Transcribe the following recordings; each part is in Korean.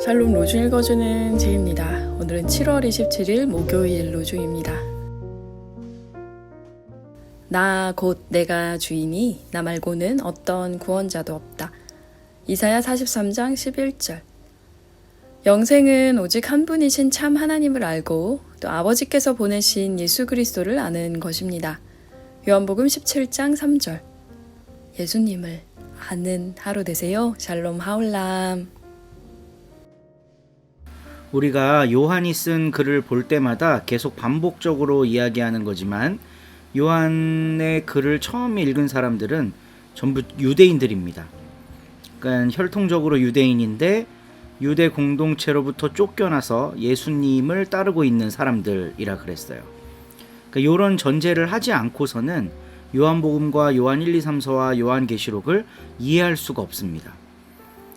샬롬 로중 읽어주는 제입니다. 오늘은 7월 27일 목요일 로중입니다. 나 곧 내가 주이니 나 말고는 어떤 구원자도 없다. 이사야 43장 11절. 영생은 오직 한 분이신 참 하나님을 알고 또 아버지께서 보내신 예수 그리스도를 아는 것입니다. 요한복음 17장 3절. 예수님을 아는 하루 되세요. 샬롬 하울람. 우리가 요한이 쓴 글을 볼 때마다 계속 반복적으로 이야기하는 거지만 요한의 글을 처음 읽은 사람들은 전부 유대인들입니다. 그러니까 혈통적으로 유대인인데 유대 공동체로부터 쫓겨나서 예수님을 따르고 있는 사람들이라 그랬어요. 그러니까 이런 전제를 하지 않고서는 요한복음과 요한 1, 2, 3서와 요한계시록을 이해할 수가 없습니다.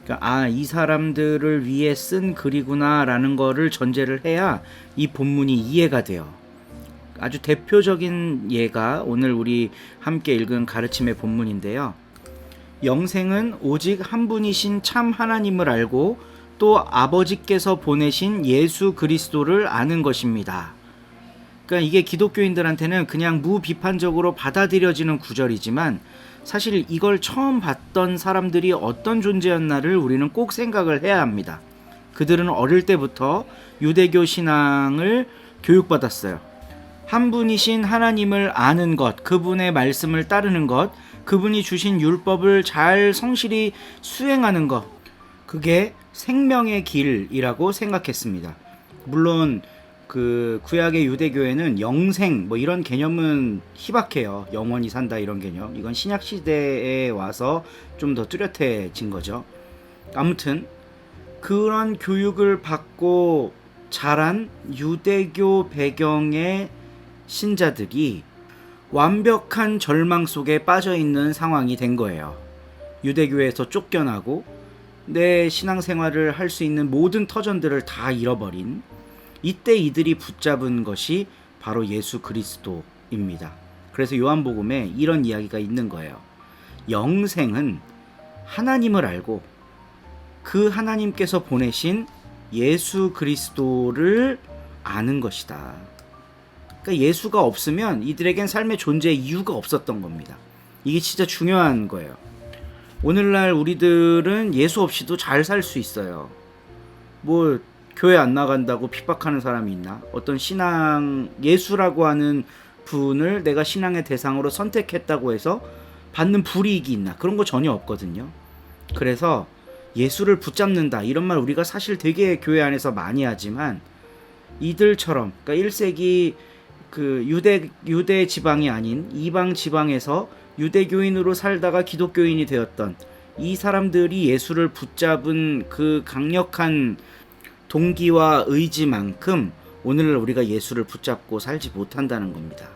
그러니까 이 사람들을 위해 쓴 글이구나 라는 거를 전제를 해야 이 본문이 이해가 돼요. 아주 대표적인 예가 오늘 우리 함께 읽은 가르침의 본문인데요. 영생은 오직 한 분이신 참 하나님을 알고 또 아버지께서 보내신 예수 그리스도를 아는 것입니다. 그러니까 이게 기독교인들한테는 그냥 무비판적으로 받아들여지는 구절이지만 사실 이걸 처음 봤던 사람들이 어떤 존재였나를 우리는 꼭 생각을 해야 합니다. 그들은 어릴 때부터 유대교 신앙을 교육받았어요. 한 분이신 하나님을 아는 것, 그분의 말씀을 따르는 것, 그분이 주신 율법을 잘 성실히 수행하는 것, 그게 생명의 길이라고 생각했습니다. 물론 그 구약의 유대교에는 영생 뭐 이런 개념은 희박해요. 영원히 산다 이런 개념. 이건 신약 시대에 와서 좀 더 뚜렷해진 거죠. 아무튼 그런 교육을 받고 자란 유대교 배경의 신자들이 완벽한 절망 속에 빠져 있는 상황이 된 거예요. 유대교에서 쫓겨나고 내 신앙생활을 할 수 있는 모든 터전들을 다 잃어버린 이때 이들이 붙잡은 것이 바로 예수 그리스도입니다. 그래서 요한복음에 이런 이야기가 있는 거예요. 영생은 하나님을 알고 그 하나님께서 보내신 예수 그리스도를 아는 것이다. 그러니까 예수가 없으면 이들에겐 삶의 존재 이유가 없었던 겁니다. 이게 진짜 중요한 거예요. 오늘날 우리들은 예수 없이도 잘 살 수 있어요. 뭐 교회 안 나간다고 핍박하는 사람이 있나? 어떤 신앙, 예수라고 하는 분을 내가 신앙의 대상으로 선택했다고 해서 받는 불이익이 있나? 그런 거 전혀 없거든요. 그래서 예수를 붙잡는다 이런 말 우리가 사실 되게 교회 안에서 많이 하지만 이들처럼 그러니까 1세기 그 유대 지방이 아닌 이방 지방에서 유대교인으로 살다가 기독교인이 되었던 이 사람들이 예수를 붙잡은 그 강력한 동기와 의지만큼 오늘날 우리가 예수를 붙잡고 살지 못한다는 겁니다.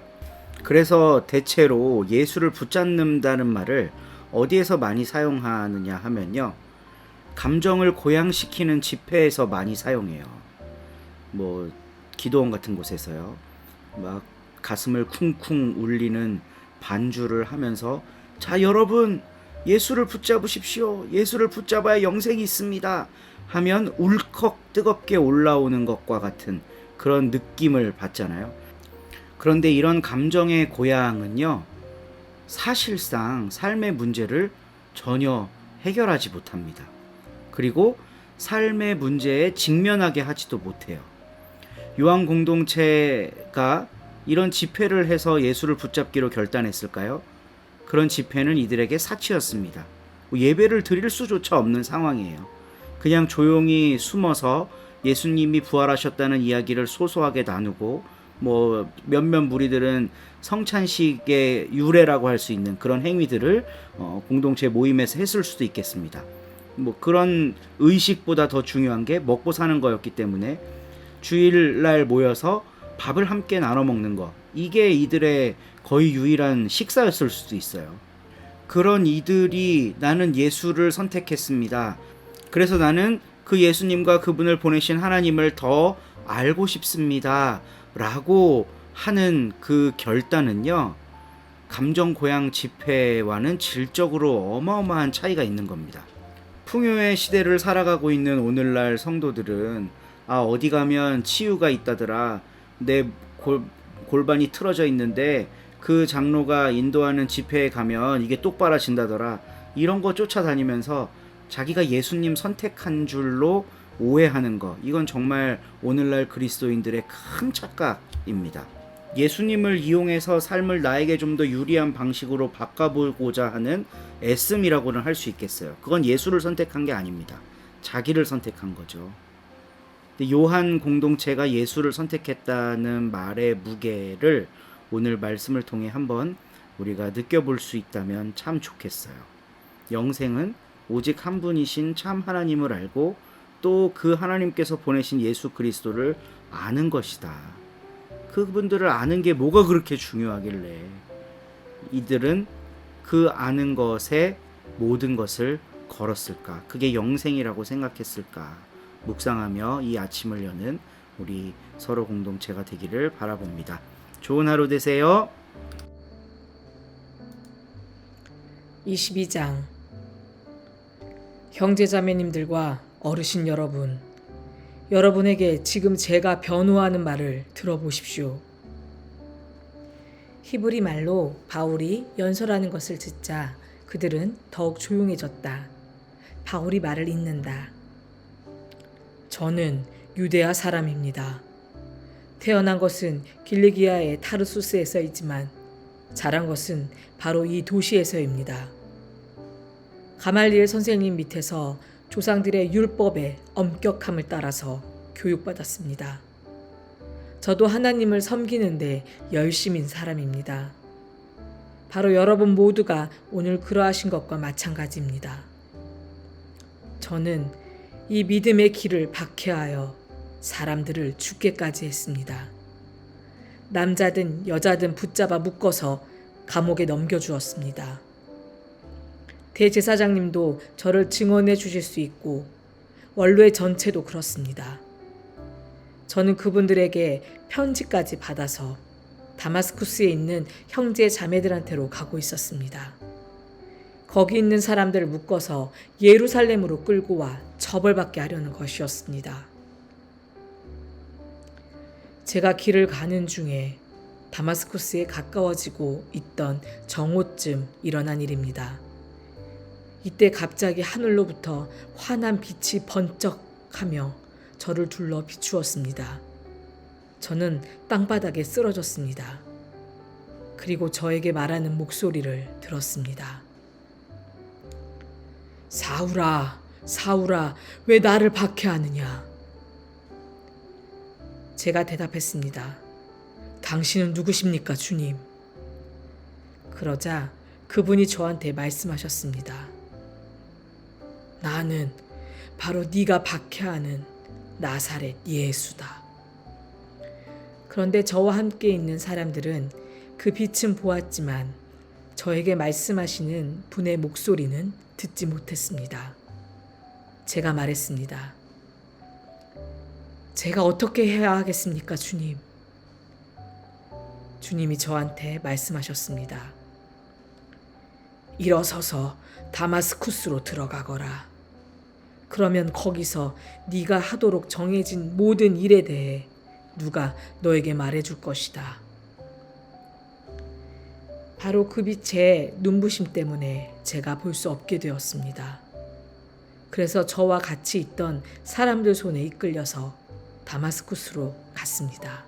그래서 대체로 예수를 붙잡는다는 말을 어디에서 많이 사용하느냐 하면요. 감정을 고양시키는 집회에서 많이 사용해요. 뭐 기도원 같은 곳에서요. 막 가슴을 쿵쿵 울리는 반주를 하면서 자 여러분 예수를 붙잡으십시오. 예수를 붙잡아야 영생이 있습니다. 하면 울컥 뜨겁게 올라오는 것과 같은 그런 느낌을 받잖아요. 그런데 이런 감정의 고양은요, 사실상 삶의 문제를 전혀 해결하지 못합니다. 그리고 삶의 문제에 직면하게 하지도 못해요. 요한 공동체가 이런 집회를 해서 예수를 붙잡기로 결단했을까요? 그런 집회는 이들에게 사치였습니다. 예배를 드릴 수조차 없는 상황이에요. 그냥 조용히 숨어서 예수님이 부활하셨다는 이야기를 소소하게 나누고 뭐 몇몇 무리들은 성찬식의 유래라고 할 수 있는 그런 행위들을 공동체 모임에서 했을 수도 있겠습니다. 뭐 그런 의식보다 더 중요한 게 먹고 사는 거였기 때문에 주일날 모여서 밥을 함께 나눠 먹는 거 이게 이들의 거의 유일한 식사였을 수도 있어요. 그런 이들이 나는 예수를 선택했습니다. 그래서 나는 그 예수님과 그분을 보내신 하나님을 더 알고 싶습니다. 라고 하는 그 결단은요. 감정고양 집회와는 질적으로 어마어마한 차이가 있는 겁니다. 풍요의 시대를 살아가고 있는 오늘날 성도들은 어디 가면 치유가 있다더라. 내 골반이 틀어져 있는데 그 장로가 인도하는 집회에 가면 이게 똑바라진다더라. 이런 거 쫓아다니면서 자기가 예수님 선택한 줄로 오해하는 거. 이건 정말 오늘날 그리스도인들의 큰 착각입니다. 예수님을 이용해서 삶을 나에게 좀 더 유리한 방식으로 바꿔보고자 하는 애씀이라고는 할 수 있겠어요. 그건 예수를 선택한 게 아닙니다. 자기를 선택한 거죠. 근데 요한 공동체가 예수를 선택했다는 말의 무게를 오늘 말씀을 통해 한번 우리가 느껴볼 수 있다면 참 좋겠어요. 영생은 오직 한 분이신 참 하나님을 알고 또 그 하나님께서 보내신 예수 그리스도를 아는 것이다. 그분들을 아는 게 뭐가 그렇게 중요하길래 이들은 그 아는 것에 모든 것을 걸었을까? 그게 영생이라고 생각했을까? 묵상하며 이 아침을 여는 우리 서로 공동체가 되기를 바라봅니다. 좋은 하루 되세요. 22장 형제자매님들과 어르신 여러분, 여러분에게 지금 제가 변호하는 말을 들어보십시오. 히브리 말로 바울이 연설하는 것을 듣자 그들은 더욱 조용해졌다. 바울이 말을 잇는다. 저는 유대아 사람입니다. 태어난 것은 길리기아의 타르수스에서이지만 자란 것은 바로 이 도시에서입니다. 가말리엘 선생님 밑에서 조상들의 율법의 엄격함을 따라서 교육받았습니다. 저도 하나님을 섬기는데 열심인 사람입니다. 바로 여러분 모두가 오늘 그러하신 것과 마찬가지입니다. 저는 이 믿음의 길을 박해하여 사람들을 죽게까지 했습니다. 남자든 여자든 붙잡아 묶어서 감옥에 넘겨주었습니다. 대제사장님도 저를 증언해 주실 수 있고 원로의 전체도 그렇습니다. 저는 그분들에게 편지까지 받아서 다마스쿠스에 있는 형제 자매들한테로 가고 있었습니다. 거기 있는 사람들을 묶어서 예루살렘으로 끌고 와 처벌받게 하려는 것이었습니다. 제가 길을 가는 중에 다마스쿠스에 가까워지고 있던 정오쯤 일어난 일입니다. 이때 갑자기 하늘로부터 환한 빛이 번쩍하며 저를 둘러 비추었습니다. 저는 땅바닥에 쓰러졌습니다. 그리고 저에게 말하는 목소리를 들었습니다. 사울아, 사울아, 왜 나를 박해하느냐? 제가 대답했습니다. 당신은 누구십니까, 주님? 그러자 그분이 저한테 말씀하셨습니다. 나는 바로 네가 박해하는 나사렛 예수다. 그런데 저와 함께 있는 사람들은 그 빛은 보았지만 저에게 말씀하시는 분의 목소리는 듣지 못했습니다. 제가 말했습니다. 제가 어떻게 해야 하겠습니까, 주님? 주님이 저한테 말씀하셨습니다. 일어서서 다마스쿠스로 들어가거라. 그러면 거기서 네가 하도록 정해진 모든 일에 대해 누가 너에게 말해줄 것이다. 바로 그 빛의 눈부심 때문에 제가 볼 수 없게 되었습니다. 그래서 저와 같이 있던 사람들 손에 이끌려서 다마스쿠스로 갔습니다.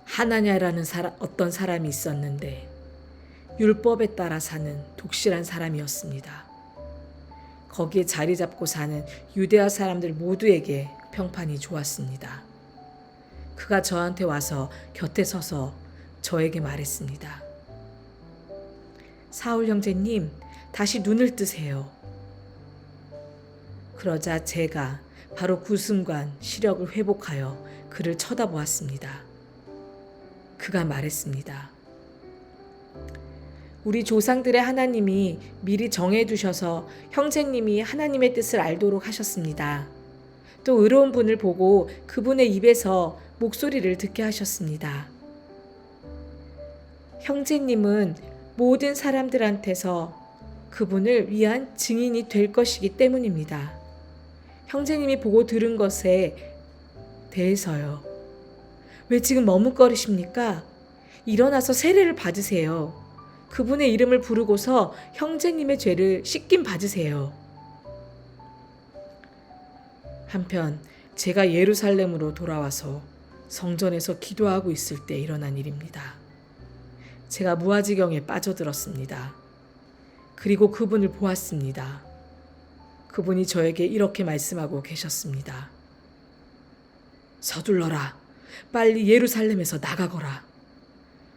하나냐라는 어떤 사람이 있었는데 율법에 따라 사는 독실한 사람이었습니다. 거기에 자리 잡고 사는 유대아 사람들 모두에게 평판이 좋았습니다. 그가 저한테 와서 곁에 서서 저에게 말했습니다. 사울 형제님, 다시 눈을 뜨세요. 그러자 제가 바로 그 순간 시력을 회복하여 그를 쳐다보았습니다. 그가 말했습니다. 우리 조상들의 하나님이 미리 정해두셔서 형제님이 하나님의 뜻을 알도록 하셨습니다. 또 의로운 분을 보고 그분의 입에서 목소리를 듣게 하셨습니다. 형제님은 모든 사람들한테서 그분을 위한 증인이 될 것이기 때문입니다. 형제님이 보고 들은 것에 대해서요. 왜 지금 머뭇거리십니까? 일어나서 세례를 받으세요. 그분의 이름을 부르고서 형제님의 죄를 씻김 받으세요. 한편 제가 예루살렘으로 돌아와서 성전에서 기도하고 있을 때 일어난 일입니다. 제가 무아지경에 빠져들었습니다. 그리고 그분을 보았습니다. 그분이 저에게 이렇게 말씀하고 계셨습니다. 서둘러라. 빨리 예루살렘에서 나가거라.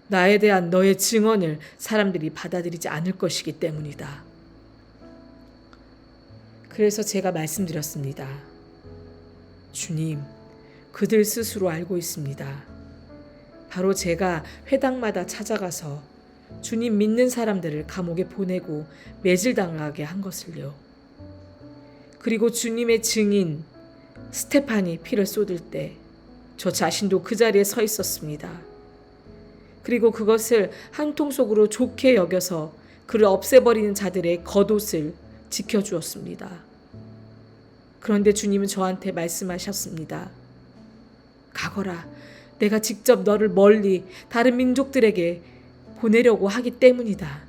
나에 대한 너의 증언을 사람들이 받아들이지 않을 것이기 때문이다. 그래서 제가 말씀드렸습니다. 주님, 그들 스스로 알고 있습니다. 바로 제가 회당마다 찾아가서 주님 믿는 사람들을 감옥에 보내고 매질당하게 한 것을요. 그리고 주님의 증인 스테판이 피를 쏟을 때 저 자신도 그 자리에 서 있었습니다. 그리고 그것을 한 통 속으로 좋게 여겨서 그를 없애버리는 자들의 겉옷을 지켜주었습니다. 그런데 주님은 저한테 말씀하셨습니다. 가거라. 내가 직접 너를 멀리 다른 민족들에게 보내려고 하기 때문이다.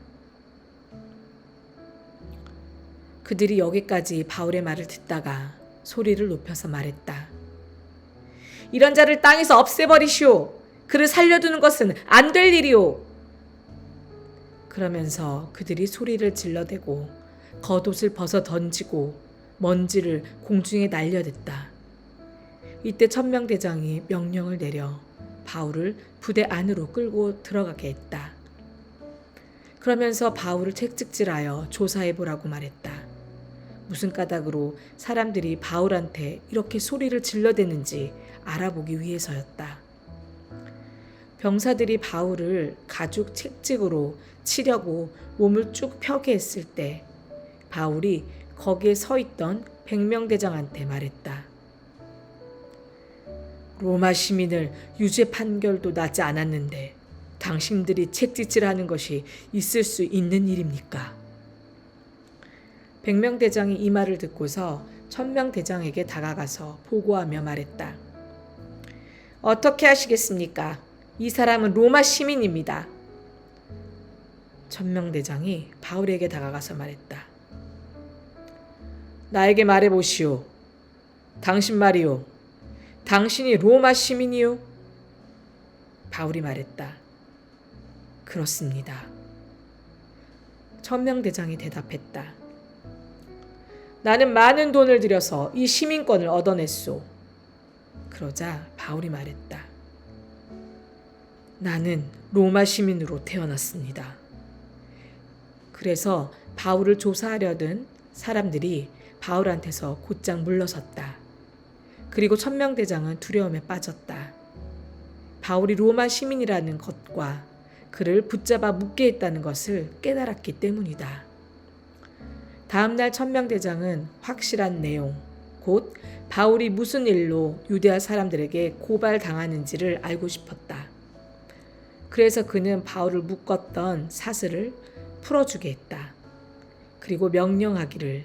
그들이 여기까지 바울의 말을 듣다가 소리를 높여서 말했다. 이런 자를 땅에서 없애버리시오. 그를 살려두는 것은 안 될 일이오. 그러면서 그들이 소리를 질러대고 겉옷을 벗어 던지고 먼지를 공중에 날려댔다. 이때 천명대장이 명령을 내려 바울을 부대 안으로 끌고 들어가게 했다. 그러면서 바울을 채찍질하여 조사해보라고 말했다. 무슨 까닭으로 사람들이 바울한테 이렇게 소리를 질러대는지 알아보기 위해서였다. 병사들이 바울을 가죽 채찍으로 치려고 몸을 쭉 펴게 했을 때 바울이 거기에 서 있던 백명대장한테 말했다. 로마 시민을 유죄 판결도 나지 않았는데 당신들이 채찍질하는 것이 있을 수 있는 일입니까? 백명대장이 이 말을 듣고서 천명대장에게 다가가서 보고하며 말했다. 어떻게 하시겠습니까? 이 사람은 로마 시민입니다. 천명대장이 바울에게 다가가서 말했다. 나에게 말해보시오. 당신 말이오. 당신이 로마 시민이오? 바울이 말했다. 그렇습니다. 천명대장이 대답했다. 나는 많은 돈을 들여서 이 시민권을 얻어냈소. 그러자 바울이 말했다. 나는 로마 시민으로 태어났습니다. 그래서 바울을 조사하려던 사람들이 바울한테서 곧장 물러섰다. 그리고 천명대장은 두려움에 빠졌다. 바울이 로마 시민이라는 것과 그를 붙잡아 묻게 했다는 것을 깨달았기 때문이다. 다음날 천명대장은 확실한 내용, 곧 바울이 무슨 일로 유대아 사람들에게 고발당하는지를 알고 싶었다. 그래서 그는 바울을 묶었던 사슬을 풀어주게 했다. 그리고 명령하기를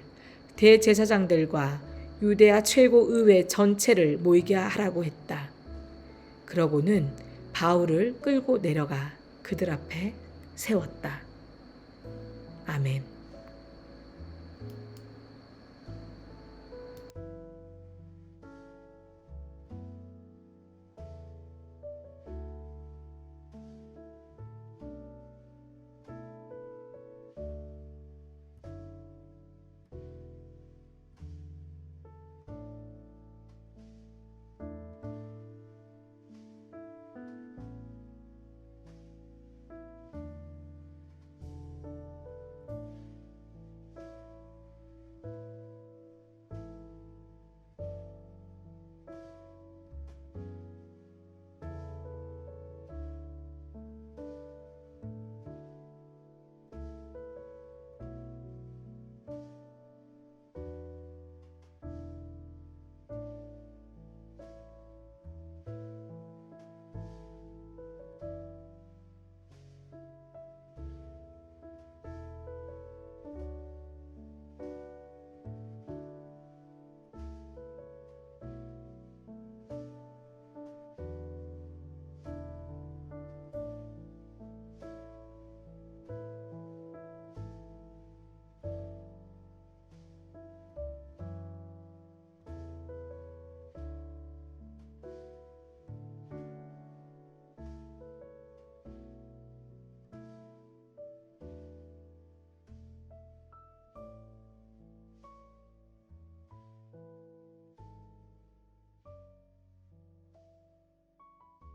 대제사장들과 유대아 최고의회 전체를 모이게 하라고 했다. 그러고는 바울을 끌고 내려가 그들 앞에 세웠다. 아멘.